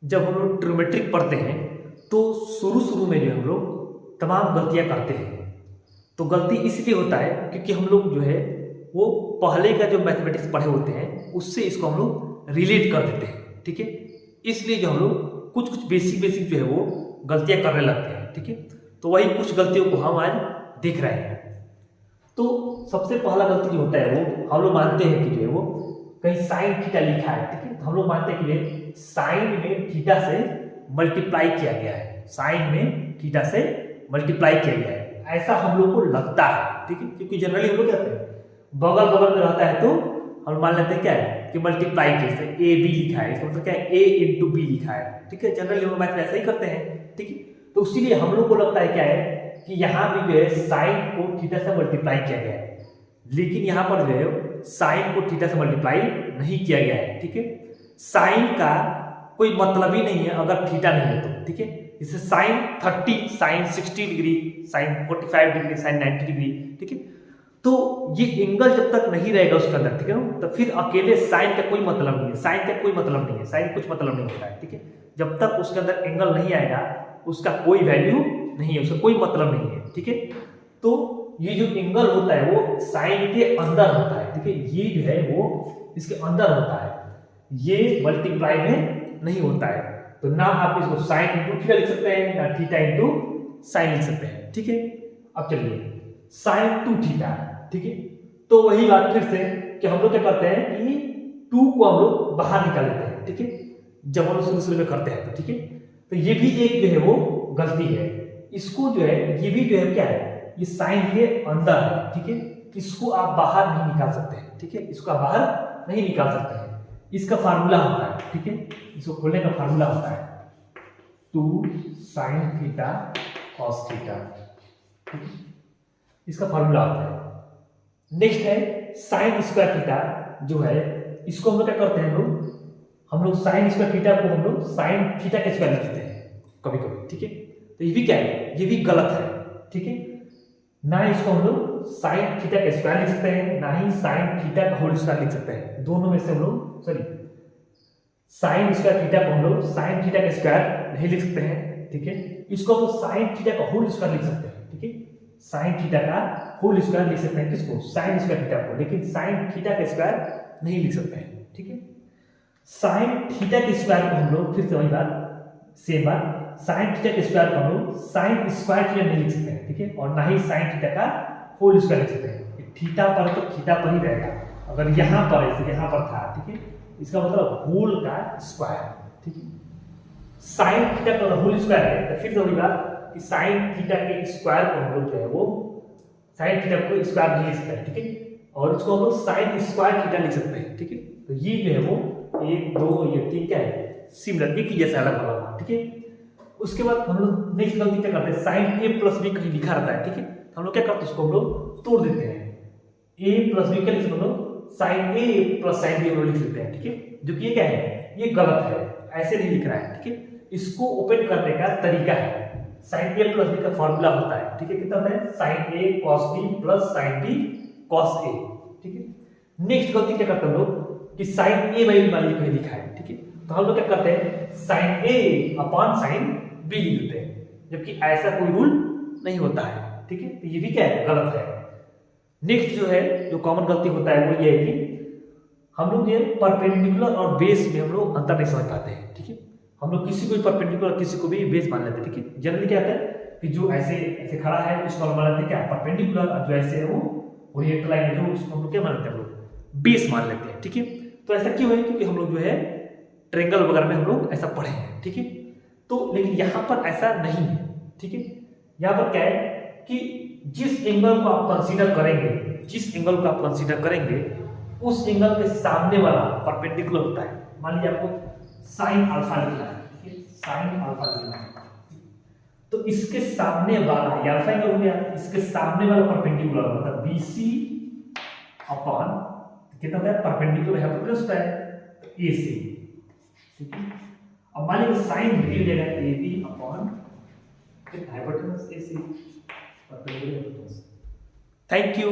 जब हम लोग ट्रिग्नोमेट्रिक पढ़ते हैं तो शुरू में जो हम लोग तमाम गलतियां करते हैं। तो गलती इसलिए होता है क्योंकि हम लोग जो है वो पहले का जो मैथमेटिक्स पढ़े होते हैं उससे इसको हम लोग रिलेट कर देते हैं, ठीक है। इसलिए जो हम लोग कुछ कुछ बेसिक जो है वो गलतियां करने लगते हैं, ठीक है। तो वही कुछ गलतियों को हम आज देख रहे हैं। तो सबसे पहला गलती जो होता है वो हम लोग मानते हैं कि जो है वो कहीं साइन थीटा लिखा है, ठीक है। तो हम लोग मानते हैं कि साइन में थीटा से मल्टीप्लाई किया गया है, साइन में थीटा से मल्टीप्लाई किया गया है, ऐसा हम लोग को लगता है, ठीक है। क्योंकि जनरली हम लोग कहते हैं बगल बगल में रहता है तो हम मान लेते हैं क्या है कि मल्टीप्लाई जैसे ए बी लिखा है, इसका मतलब क्या है ए इंटू बी लिखा है, ठीक है। जनरली हम मैथ में ऐसा ही करते हैं, ठीक है। तो इसीलिए हम लोग को लगता है क्या है कि यहाँ भी जो है साइन को थीटा से मल्टीप्लाई किया गया है, लेकिन यहाँ पर जो है साइन को थीटा से मल्टीप्लाई नहीं किया गया है, ठीक है। साइन का कोई मतलब ही नहीं है अगर थीटा नहीं है तो, ठीक है। जैसे sine 30, sine 60 degree, sine 45 degree, sine 90 degree, ठीक है। तो ये एंगल जब तक नहीं रहेगा उसके अंदर, ठीक है ना, तो फिर अकेले साइन का कोई मतलब नहीं है, साइन का कोई मतलब नहीं है, साइन कुछ मतलब नहीं होता है, ठीक है। जब तक उसके अंदर एंगल नहीं आएगा उसका कोई वैल्यू नहीं है, उसका कोई मतलब नहीं है, ठीक है। तो ये जो एंगल होता है वो साइन के अंदर होता है, ठीक है। ये जो है वो इसके अंदर होता है, ये मल्टीप्लाई में नहीं होता है। तो ना आप इसको साइन इंटू थीटा लिख सकते हैं ना थीटा इंटू साइन लिख सकते हैं, ठीक है। अब चलिए साइन 2 थीटा, ठीक है। तो वही बात फिर से कि हम लोग क्या करते हैं कि 2 को हम लोग बाहर निकाल लेते हैं, ठीक है, जब हम लोग शुरू में करते हैं तो, ठीक है। तो ये भी एक जो है वो गलती है। इसको जो है ये भी जो है क्या है ये साइन के अंदर है, ठीक है। इसको आप बाहर नहीं निकाल सकते हैं, ठीक है, इसको आप बाहर नहीं निकाल सकते हैं। इसका फार्मूला होता है, ठीक है, इसको खोलने का फार्मूला होता है 2 sin थीटा cos थीटा, इसका फार्मूला होता है। नेक्स्ट है साइन स्क्वायर थीटा जो है, इसको हम लोग क्या करते हैं हम लोग साइन स्क्वायर थीटा को हम लोग साइन थीटा के स्क्वायर लिखते हैं कभी कभी, ठीक है। तो ये भी क्या है, ये भी गलत है, ठीक है। ना इसको हम लोग साइन थीटा का स्क्वायर लिख सकते हैं, ना ही साइन थीटा का होल स्क्वायर लिख सकते हैं। दोनों में से हम लोग साइन स्क्वायर थीटा को हम लोग साइन थीटा का स्क्वायर नहीं लिख सकते हैं, ठीक है। इसको हम साइन थीटा का होल स्क्वायर लिख सकते हैं, ठीक है। साइन थीटा का होल स्क्वायर लिख सकते हैं किसको, साइन स्क्वायर थीटा को, लेकिन साइन थीटा का स्क्वायर नहीं लिख सकते हैं, ठीक है। साइन थीटा के स्क्वायर को हम लोग फिर से वही बात सेम बात साइन थीटा के स्क्वायर को हम लोग साइन स्क्वायर थीटा नहीं लिख सकते हैं, ठीक है। और ना ही साइन थीटा का होल स्क्वायर लिख सकते हैं। थीटा पर तो थीटा पर ही रहेगा, अगर यहाँ पर ऐसे यहाँ पर था, ठीक है, इसका मतलब होल का स्क्वायर, ठीक है। साइन थीटा का होल स्क्वायर है तो फिर से वही बात कि साइन थीटा के स्क्वायर को हम लोग जो है वो साइन थीटा को स्क्वायर नहीं लिख सकते हैं, ठीक है। और इसको हम लोग साइन स्क्वायर थीटा लिख सकते हैं, ठीक है। तो ये जो है वो 1 2 ये 3 क्या है सिमिलर, एक ही जैसा अलग अलग, ठीक है। उसके बाद हम लोग नेक्स्ट गलती क्या करते हैं, साइन a प्लस बी कहीं लिखा रहता है, ठीक है। तो हम लोग क्या करते हैं उसको हम लोग तोड़ देते हैं, a प्लस बी क्या लिख सकते हैं sine a plus sine b हम लोग लिख लेते हैं, ठीक है। जो कि ये क्या है ये गलत है, ऐसे नहीं लिख रहा है, ठीक है। इसको ओपन करने का तरीका है, साइन a प्लस b का फार्मूला होता है, ठीक है। कितना होता है sine a cos b plus sine b cos a, ठीक है। नेक्स्ट गलती क्या करते हैं हम लोग कि साइन a बाई मान लीजिए कहीं लिखा है, ठीक है। तो हम लोग क्या करते हैं sine a upon sine b लिख देते हैं, जबकि ऐसा कोई रूल नहीं होता है, ठीक है। तो ये भी क्या है गलत है। नेक्स्ट जो है जो कॉमन गलती होता है वो ये है कि हम लोग ये परपेंडिकुलर और बेस में हम लोग अंतर नहीं समझ पाते हैं, ठीक है। हम लोग किसी को भी परपेंडिकुलर किसी को भी बेस मान लेते हैं, ठीक है। जनरली क्या होता है कि जो ऐसे ऐसे खड़ा है उसको हम मान लेते हैं क्या परपेंडिकुलर, और जो ऐसे है वो ओरिएंटल लाइन है जो उसको हम लोग क्या मान लेते हैं हम लोग बेस मान लेते हैं, ठीक है। तो ऐसा क्यों है क्योंकि हम लोग जो है ट्रायंगल वगैरह में हम लोग ऐसा पढ़े हैं, ठीक है। तो लेकिन यहाँ पर ऐसा नहीं है, ठीक है। यहाँ पर क्या है कि जिस एंगल को आप कंसीडर करेंगे, जिस एंगल को आप कंसीडर करेंगे उस एंगल के सामने वाला परपेंडिकुलर होता है। मान लीजिए आपको साइन अल्फा लिखना है, ठीक है, साइन अल्फा लिखना है, तो इसके सामने वाला ये अल्फा एंगल हो गया, इसके सामने वाला परपेंडिकुलर मतलब BC अपॉन कितना होता है परपेंडिकुलर यहाँ पर प्लस होता है तो AC, ठीक है। अब मान लीजिए साइन भी हो जाएगा AB upon hypotenuse AC perpendicular. Thank you.